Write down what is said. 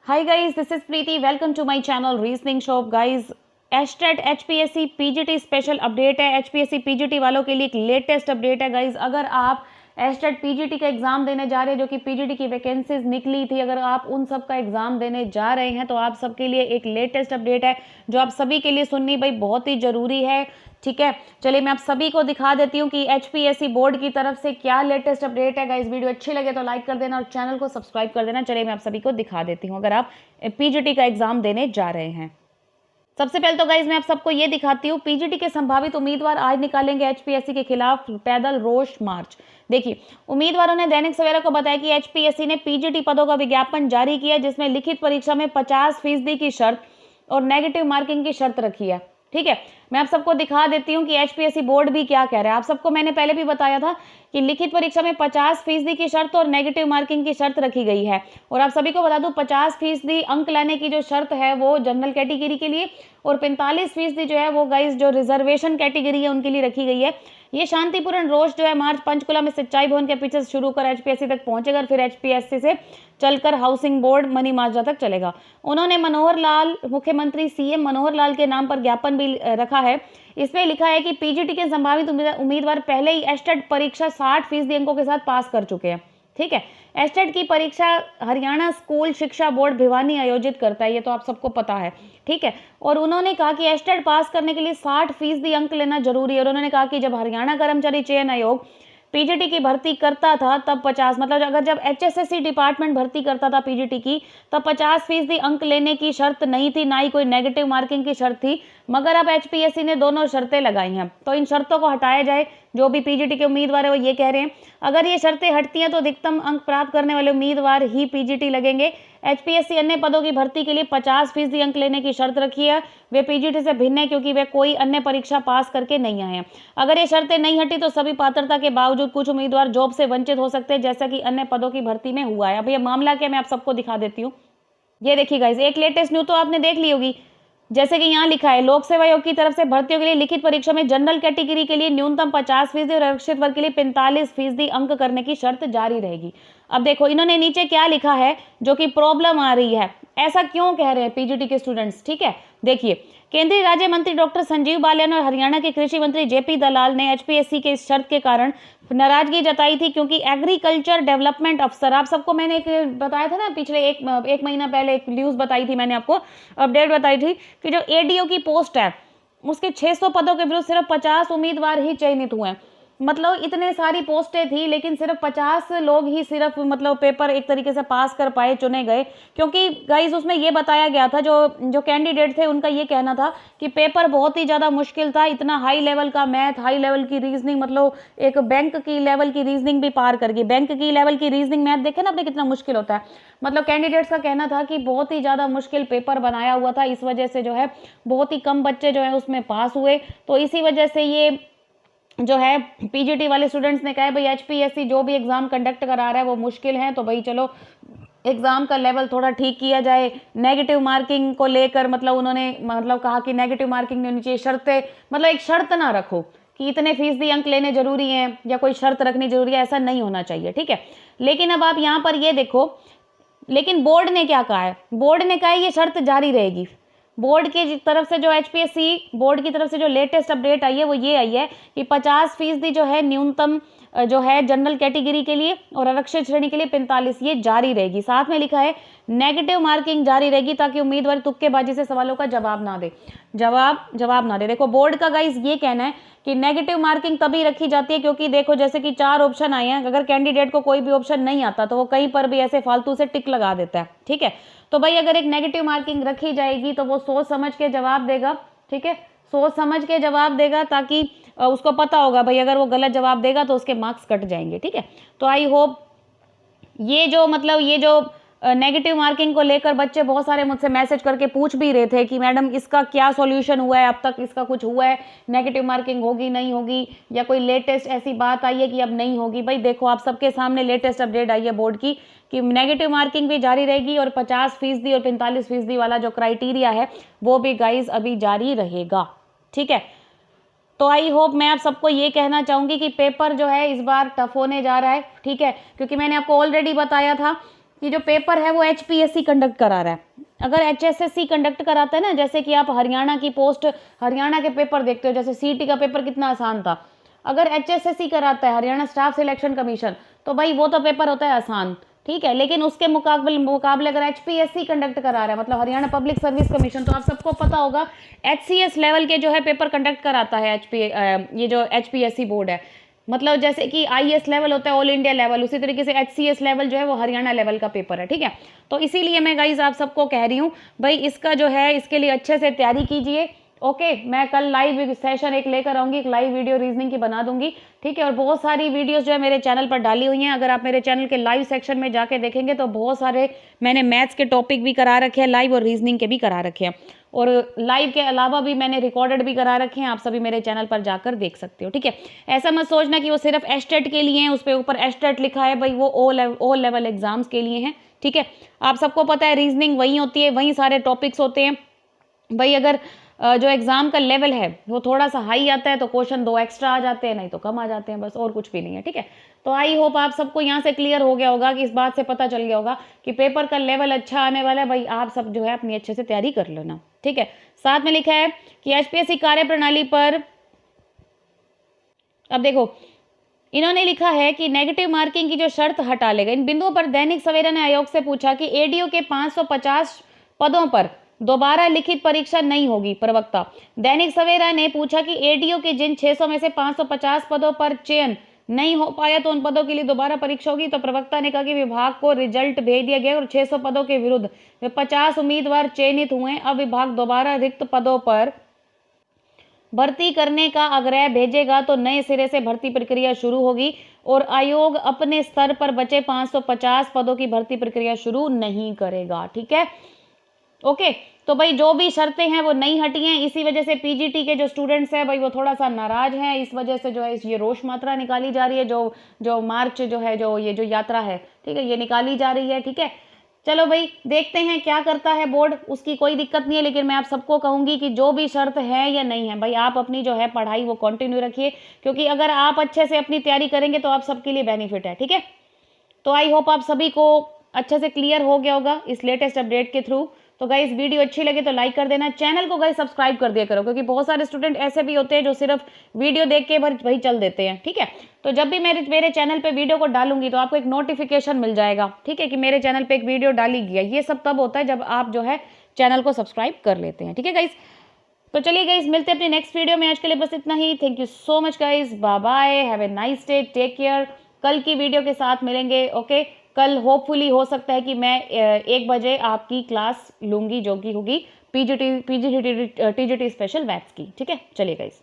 Hi guys, this is Preeti. Welcome to my channel Reasoning Shop. Guys, HTET HPSC PGT special update है। HPSC PGT वालों के लिए एक latest update है guys. अगर आप एचटेट पीजीटी का एग्जाम देने जा रहे हैं, जो कि पीजीटी की वैकेंसीज निकली थी, अगर आप उन सब का एग्जाम देने जा रहे हैं तो आप सबके लिए एक लेटेस्ट अपडेट है जो आप सभी के लिए सुननी भाई बहुत ही जरूरी है। ठीक है, चलिए मैं आप सभी को दिखा देती हूँ कि एचपीएससी बोर्ड की तरफ से क्या लेटेस्ट अपडेट है। गाइस वीडियो अच्छी लगे तो लाइक कर देना और चैनल को सब्सक्राइब कर देना। चलिए मैं आप सभी को दिखा देती हूँ अगर आप पीजीटी का एग्जाम देने जा रहे हैं। सबसे पहले तो गाइज मैं आप सबको ये दिखाती हूँ, पीजीटी के संभावित उम्मीदवार आज निकालेंगे एचपीएससी के खिलाफ पैदल रोष मार्च। देखिए, उम्मीदवारों ने दैनिक सवेरा को बताया कि एचपीएससी ने पीजीटी पदों का विज्ञापन जारी किया, जिसमें लिखित परीक्षा में 50% की शर्त और नेगेटिव मार्किंग की शर्त रखी है। ठीक है, मैं आप सबको दिखा देती हूँ कि एचपीएससी बोर्ड भी क्या कह रहा है। आप सबको मैंने पहले भी बताया था कि लिखित परीक्षा में 50% की शर्त और नेगेटिव मार्किंग की शर्त रखी गई है। और आप सभी को बता दूं, 50% अंक लाने की जो शर्त है वो जनरल कैटेगरी के लिए और 45% जो है वो गाइस जो रिजर्वेशन कैटेगरी है उनके लिए रखी गई है। ये शांतिपूर्ण रोष जो है मार्च पंचकुला में सच्चाई भवन के पीछे शुरू कर एचपीएससी तक पहुंचेगा, फिर एचपीएससी से चलकर हाउसिंग बोर्ड मनी माजरा तक चलेगा। उन्होंने मनोहर लाल, मुख्यमंत्री सीएम मनोहर लाल के नाम पर ज्ञापन भी रखा है। इसमें लिखा है कि पीजीटी के संभावित उम्मीदवार पहले ही एचटेट परीक्षा 60% अंकों के साथ पास कर चुके हैं। ठीक है, एचटेट की परीक्षा हरियाणा स्कूल शिक्षा बोर्ड भिवानी आयोजित करता है, ये तो आप सबको पता है। ठीक है, और उन्होंने कहा कि एचटेट पास करने के लिए 60% अंक लेना जरूरी है। और उन्होंने कहा कि जब हरियाणा कर्मचारी चयन आयोग पीजीटी की भर्ती करता था तब 50 मतलब अगर जब एचएसएससी डिपार्टमेंट भर्ती करता था पीजीटी की तब 50% अंक लेने की शर्त नहीं थी, ना ही कोई नेगेटिव मार्किंग की शर्त थी। मगर अब एचपीएससी ने दोनों शर्तें लगाई हैं, तो इन शर्तों को हटाया जाए। जो भी पीजीटी के उम्मीदवार है वो ये कह रहे हैं, अगर ये शर्तें हटती हैं तो अधिकतम अंक प्राप्त करने वाले उम्मीदवार ही पीजीटी लगेंगे। एचपीएससी अन्य पदों की भर्ती के लिए 50% अंक लेने की शर्त रखी है। वे पीजीटी से भिन्न है क्योंकि वे कोई अन्य परीक्षा पास करके नहीं आए हैं। अगर ये शर्तें नहीं हटी तो सभी पात्रता के बावजूद कुछ उम्मीदवार जॉब से वंचित हो सकते हैं, जैसा कि अन्य पदों की भर्ती में हुआ है। अब ये मामला क्या, मैं आप सबको दिखा देती हूँ। ये देखिए गाइस, एक लेटेस्ट न्यूज तो आपने देख ली होगी। जैसे कि यहाँ लिखा है, लोक सेवा आयोग की तरफ से भर्तियों के लिए लिखित परीक्षा में जनरल कैटेगरी के लिए न्यूनतम 50% और आरक्षित वर्ग के लिए 45% अंक करने की शर्त जारी रहेगी। अब देखो इन्होंने नीचे क्या लिखा है जो कि प्रॉब्लम आ रही है, ऐसा क्यों कह रहे हैं पीजीटी के स्टूडेंट्स। ठीक है, देखिए, केंद्रीय राज्य मंत्री डॉक्टर संजीव बालियान और हरियाणा के कृषि मंत्री जेपी दलाल ने एचपीएससी के इस शर्त के कारण नाराजगी जताई थी, क्योंकि एग्रीकल्चर डेवलपमेंट अफसर, आप सबको मैंने एक बताया था ना, पिछले एक महीना पहले एक न्यूज बताई थी मैंने आपको, अपडेट बताई थी कि जो एडीओ की पोस्ट है उसके 600 पदों के विरुद्ध सिर्फ 50 उम्मीदवार ही चयनित हुए हैं। मतलब इतने सारी पोस्टें थी लेकिन सिर्फ 50 लोग ही सिर्फ मतलब पेपर एक तरीके से पास कर पाए, चुने गए। क्योंकि गाइस उसमें ये बताया गया था, जो कैंडिडेट थे उनका ये कहना था कि पेपर बहुत ही ज़्यादा मुश्किल था, इतना हाई लेवल का मैथ, हाई लेवल की रीजनिंग, मतलब एक बैंक की लेवल की रीजनिंग भी पार कर गई। बैंक की लेवल की रीजनिंग मैथ देखे ना आपने कितना मुश्किल होता है। मतलब कैंडिडेट्स का कहना था कि बहुत ही ज़्यादा मुश्किल पेपर बनाया हुआ था, इस वजह से जो है बहुत ही कम बच्चे जो है उसमें पास हुए। तो इसी वजह से ये जो है पीजीटी वाले स्टूडेंट्स ने कहा है भाई एचपीएससी जो भी एग्जाम कंडक्ट करा रहा है वो मुश्किल है, तो भाई चलो एग्जाम का लेवल थोड़ा ठीक किया जाए। नेगेटिव मार्किंग को लेकर मतलब उन्होंने मतलब कहा कि नेगेटिव मार्किंग नहीं होनी चाहिए, शर्तें मतलब एक शर्त ना रखो कि इतने फीसदी अंक लेने जरूरी हैं या कोई शर्त रखनी जरूरी है, ऐसा नहीं होना चाहिए। ठीक है, लेकिन अब आप यहाँ पर ये देखो, लेकिन बोर्ड ने क्या कहा है, बोर्ड ने कहा है ये शर्त जारी रहेगी। बोर्ड की तरफ से जो एचपीएससी बोर्ड की तरफ से जो लेटेस्ट अपडेट आई है वो ये आई है कि 50% जो है न्यूनतम जो है जनरल कैटेगरी के लिए और आरक्षित श्रेणी के लिए 45 ये जारी रहेगी। साथ में लिखा है नेगेटिव मार्किंग जारी रहेगी ताकि उम्मीदवार तुक्केबाजी से सवालों का जवाब ना दे। देखो बोर्ड का गाइस ये कहना है कि नेगेटिव मार्किंग तभी रखी जाती है क्योंकि देखो जैसे कि 4 ऑप्शन आए हैं, अगर कैंडिडेट को कोई भी ऑप्शन नहीं आता तो वो कहीं पर भी ऐसे फालतू से टिक लगा देता है। ठीक है, तो भाई अगर एक नेगेटिव मार्किंग रखी जाएगी तो वो सोच समझ के जवाब देगा। ठीक है, सोच समझ के जवाब देगा ताकि उसको पता होगा भाई अगर वो गलत जवाब देगा तो उसके मार्क्स कट जाएंगे। ठीक है, तो आई होप ये जो नेगेटिव मार्किंग को लेकर बच्चे बहुत सारे मुझसे मैसेज करके पूछ भी रहे थे कि मैडम इसका क्या सॉल्यूशन हुआ है, अब तक इसका कुछ हुआ है, नेगेटिव मार्किंग होगी नहीं होगी, या कोई लेटेस्ट ऐसी बात आई है कि अब नहीं होगी। भाई देखो आप सबके सामने लेटेस्ट अपडेट आई है बोर्ड की कि नेगेटिव मार्किंग भी जारी रहेगी और 50% और 45% वाला जो क्राइटेरिया है वो भी गाइज अभी जारी रहेगा। ठीक है, तो आई होप मैं आप सबको ये कहना चाहूंगी कि पेपर जो है इस बार टफ होने जा रहा है। ठीक है, क्योंकि मैंने आपको ऑलरेडी बताया था कि जो पेपर है वो एचपीएससी कंडक्ट करा रहा है। अगर एचएसएससी कंडक्ट कराता है ना, जैसे कि आप हरियाणा की पोस्ट, हरियाणा के पेपर देखते हो, जैसे सीईटी का पेपर कितना आसान था, अगर एचएसएससी कराता है, हरियाणा स्टाफ सिलेक्शन कमीशन, तो भाई वो तो पेपर होता है आसान, ठीक है। लेकिन उसके मुकाबले अगर एचपीएससी कंडक्ट करा रहा है, मतलब हरियाणा पब्लिक सर्विस कमीशन, तो आप सबको पता होगा एचसीएस लेवल के जो है पेपर कंडक्ट कराता है ये जो एचपीएससी बोर्ड है। मतलब जैसे कि आईएएस लेवल होता है ऑल इंडिया लेवल, उसी तरीके से एचसीएस लेवल जो है वो हरियाणा लेवल का पेपर है, ठीक है। तो इसीलिए मैं गाइज आप सबको कह रही हूँ भाई इसका जो है, इसके लिए अच्छे से तैयारी कीजिए। ओके, मैं कल लाइव सेशन एक लेकर आऊंगी, एक लाइव वीडियो रीजनिंग की बना दूंगी, ठीक है। और बहुत सारी वीडियोस जो है मेरे चैनल पर डाली हुई हैं, अगर आप मेरे चैनल के लाइव सेक्शन में जाके देखेंगे तो बहुत सारे मैंने मैथ्स के टॉपिक भी करा रखे हैं लाइव, और रीजनिंग के भी करा रखे हैं, और लाइव के अलावा भी मैंने रिकॉर्डेड भी करा रखे हैं, आप सभी मेरे चैनल पर जाकर देख सकते हो, ठीक है। ऐसा मत सोचना कि वो सिर्फ एस्टेट के लिए हैं, उस पर ऊपर एस्टेट लिखा है, भाई वो ओ लेवल एग्जाम्स के लिए हैं, ठीक है। आप सबको पता है रीजनिंग वही होती है, वही सारे टॉपिक्स होते हैं भाई। अगर जो एग्जाम का लेवल है वो थोड़ा सा हाई आता है तो क्वेश्चन 2 एक्स्ट्रा आ जाते हैं, नहीं तो कम आ जाते हैं, बस और कुछ भी नहीं है, ठीक है। तो आई होप आप सबको यहाँ से क्लियर हो गया होगा, कि इस बात से पता चल गया होगा कि पेपर का लेवल अच्छा आने वाला है। भाई आप सब जो है अपनी अच्छे से तैयारी कर लेना, ठीक है। साथ में लिखा है कि एचपीएससी कार्यप्रणाली पर, अब देखो इन्होंने लिखा है कि नेगेटिव मार्किंग की जो शर्त हटा लेगा। इन बिंदुओं पर दैनिक सवेरा ने आयोग से पूछा कि एडीओ के 550 पदों पर दोबारा लिखित परीक्षा नहीं होगी। प्रवक्ता दैनिक सवेरा ने पूछा कि एडीओ के जिन 600 में से 550 पदों पर चयन नहीं हो पाया तो उन पदों के लिए दोबारा परीक्षा होगी। तो प्रवक्ता ने कहा कि विभाग को रिजल्ट भेज दिया गया और 600 पदों के विरुद्ध 50 उम्मीदवार चयनित हुए। अब विभाग दोबारा रिक्त पदों पर भर्ती करने का आग्रह भेजेगा तो नए सिरे से भर्ती प्रक्रिया शुरू होगी, और आयोग अपने स्तर पर बचे 550 पदों की भर्ती प्रक्रिया शुरू नहीं करेगा, ठीक है। ओके, तो भाई जो भी शर्तें हैं वो नहीं हटी हैं, इसी वजह से पीजीटी के जो स्टूडेंट्स हैं भाई वो थोड़ा सा नाराज हैं, इस वजह से जो है ये रोष मात्रा निकाली जा रही है, जो मार्च जो है, जो ये जो यात्रा है, ठीक है, ये निकाली जा रही है, ठीक है। चलो भाई देखते हैं क्या करता है बोर्ड, उसकी कोई दिक्कत नहीं है, लेकिन मैं आप सबको कहूंगी कि जो भी शर्त है या नहीं है भाई, आप अपनी जो है पढ़ाई वो कंटिन्यू रखिए, क्योंकि अगर आप अच्छे से अपनी तैयारी करेंगे तो आप सबके लिए बेनिफिट है, ठीक है। तो आई होप आप सभी को अच्छे से क्लियर हो गया होगा इस लेटेस्ट अपडेट के थ्रू। तो गाइस वीडियो अच्छी लगे तो लाइक कर देना, चैनल को गाइस सब्सक्राइब कर दिया करो, क्योंकि बहुत सारे स्टूडेंट ऐसे भी होते हैं जो सिर्फ वीडियो देख के भाई चल देते हैं, ठीक है। तो जब भी मेरे चैनल पे वीडियो को डालूंगी तो आपको एक नोटिफिकेशन मिल जाएगा, ठीक है, कि मेरे चैनल पे एक वीडियो डाली गई है। ये सब तब होता है जब आप जो है चैनल को सब्सक्राइब कर लेते हैं, ठीक है गाइस। तो चलिए गाइस मिलते हैं अपनी नेक्स्ट वीडियो में, आज के लिए बस इतना ही। Thank you so much guys, bye bye, have a nice day, take care. कल की वीडियो के साथ मिलेंगे, ओके। कल होपफुली हो सकता है कि मैं 1 बजे आपकी क्लास लूंगी, जो कि होगी टीजीटी स्पेशल मैथ्स की, ठीक है। चलिए गाइस।